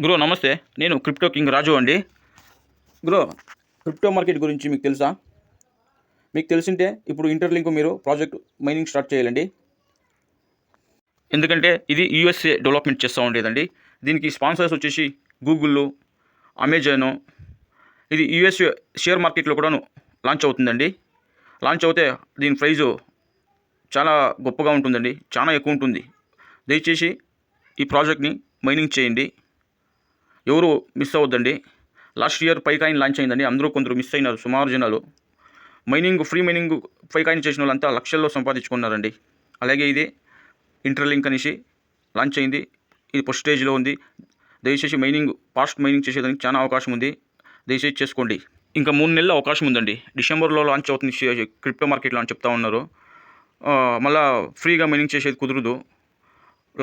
గురు నమస్తే. నేను crypto king రాజు అండి. గురు, క్రిప్టో మార్కెట్ గురించి మీకు తెలుసా? మీకు తెలిసింటే ఇప్పుడు ఇంటర్లింక్ మీరు ప్రాజెక్ట్ మైనింగ్ స్టార్ట్ చేయాలండి. ఎందుకంటే ఇది యూఎస్ఏ డెవలప్మెంట్ చేస్తూ ఉండేదండి. దీనికి స్పాన్సర్స్ వచ్చేసి గూగుల్, అమెజాన్. ఇది యూఎస్ఏ షేర్ మార్కెట్లో కూడాను లాంచ్ అవుతుందండి. లాంచ్ అవుతే దీని ప్రైజు చాలా గొప్పగా ఉంటుందండి, చాలా ఎక్కువ ఉంటుంది. దయచేసి ఈ ప్రాజెక్ట్ని మైనింగ్ చేయండి, ఎవరు మిస్ అవ్వద్దండి. లాస్ట్ ఇయర్ పైకాయిన్ లాంచ్ అయిందండి, అందరూ కొందరు మిస్ అయినారు. సుమారు జనాలు ఫ్రీ మైనింగ్ పైకాయిన్ చేసిన వాళ్ళంతా లక్షల్లో సంపాదించుకున్నారండి. అలాగే ఇది ఇంటర్లింక్ అనేసి లాంచ్ అయింది, ఇది ఫస్ట్ స్టేజ్లో ఉంది. దయచేసి ఫాస్ట్ మైనింగ్ చేసేదానికి చాలా అవకాశం ఉంది, దయచేసి చేసుకోండి. ఇంకా 3 నెలల అవకాశం ఉందండి. డిసెంబర్లో లాంచ్ అవుతుంది క్రిప్టో మార్కెట్లో అని చెప్తా ఉన్నారు. మళ్ళీ ఫ్రీగా మైనింగ్ చేసేది కుదరదు.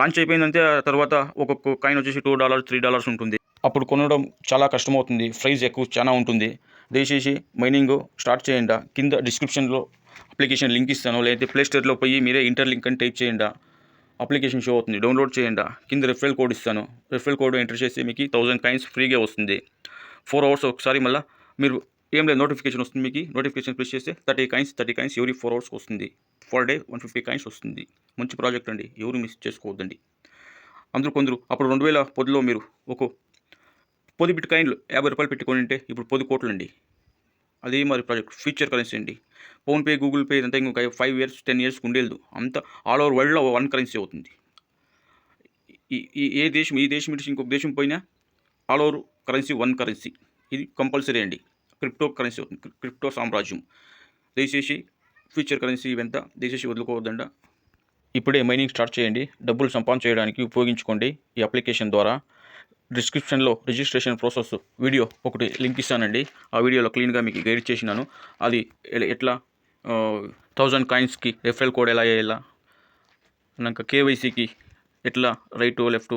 లాంచ్ అయిపోయిందంటే తర్వాత ఒక్కొక్క కాయిన్ వచ్చేసి $2, $3 ఉంటుంది. అప్పుడు కొనడం చాలా కష్టమవుతుంది, ప్రైస్ ఎక్కువ చాలా ఉంటుంది. దయచేసి మైనింగ్ స్టార్ట్ చేయండి. కింద డిస్క్రిప్షన్లో అప్లికేషన్ లింక్ ఇస్తాను, లేదంటే ప్లేస్టోర్లో పోయి మీరే ఇంటర్లింక్ అని టైప్ చేయండి. అప్లికేషన్ షో అవుతుంది, డౌన్లోడ్ చేయండి. కింద రెఫరల్ కోడ్ ఇస్తాను, రెఫరల్ కోడ్ ఎంటర్ చేస్తే మీకు 1000 కాయిన్స్ ఫ్రీగా వస్తుంది. 4 అవర్స్ ఒకసారి మళ్ళీ మీరు ఏం లేదు నోటిఫికేషన్ వస్తుంది. మీకు నోటిఫికేషన్ ప్రెస్ చేస్తే 30 కాయిన్స్ ఎవరీ 4 అవర్స్ వస్తుంది. పర్ డే 150 కాయిన్స్ వస్తుంది. మంచి ప్రాజెక్ట్ అండి, ఎవరు మిస్ చేసుకోవద్దండి. కొందరు అప్పుడు 2010లో మీరు ఒక 10 బిట్ కాయిన్లు ₹50 పెట్టుకొని ఉంటే ఇప్పుడు 10 కోట్లు అండి. అదే మరి ప్రాజెక్ట్ ఫ్యూచర్ కరెన్సీ అండి. ఫోన్పే, గూగుల్ పే ఇదంతా ఇంకొక 5 ఇయర్స్ 10 ఇయర్స్కి ఉండేది. అంతా ఆల్ ఓవర్ వరల్డ్లో 1 కరెన్సీ అవుతుంది. ఈ దేశం విడిచి ఇంకొక దేశం పోయినా ఆల్ ఓవర్ కరెన్సీ 1 కరెన్సీ. ఇది కంపల్సరీ అండి. క్రిప్టో కరెన్సీ అవుతుంది, క్రిప్టో సామ్రాజ్యం. దయచేసి ఫ్యూచర్ కరెన్సీ ఇవంతా దయచేసి వదులుకోవద్దండి. ఇప్పుడే మైనింగ్ స్టార్ట్ చేయండి, డబ్బులు సంపాదించడానికి ఉపయోగించుకోండి ఈ అప్లికేషన్ ద్వారా. డిస్క్రిప్షన్లో రిజిస్ట్రేషన్ ప్రాసెస్ వీడియో ఒకటి లింక్ ఇస్తానండి. ఆ వీడియోలో క్లీన్గా మీకు గైడ్ చేసినాను. అది ఎట్లా 1000 కాయిన్స్కి రెఫరల్ కోడ్ ఎలా వేయాలా, నాకు కేవైసీకి ఎట్లా రైట్ లెఫ్ట్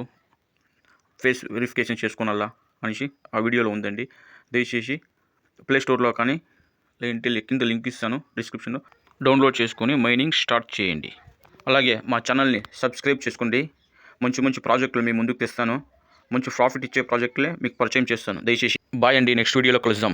ఫేస్ వెరిఫికేషన్ చేసుకోనాలా అనేసి ఆ వీడియోలో ఉందండి. దయచేసి ప్లేస్టోర్లో కానీ లేదంటే కింద లింక్ ఇస్తాను డిస్క్రిప్షన్లో, డౌన్లోడ్ చేసుకొని మైనింగ్ స్టార్ట్ చేయండి. అలాగే మా ఛానల్ని సబ్స్క్రైబ్ చేసుకోండి. మంచి ప్రాజెక్టులు మీ ముందుకు తెస్తాను, మంచి ప్రాఫిట్ ఇచ్చే ప్రాజెక్టులే మీకు పరిచయం చేస్తాను. దయచేసి బాయ్ అండి, నెక్స్ట్ వీడియోలో కలుద్దాం.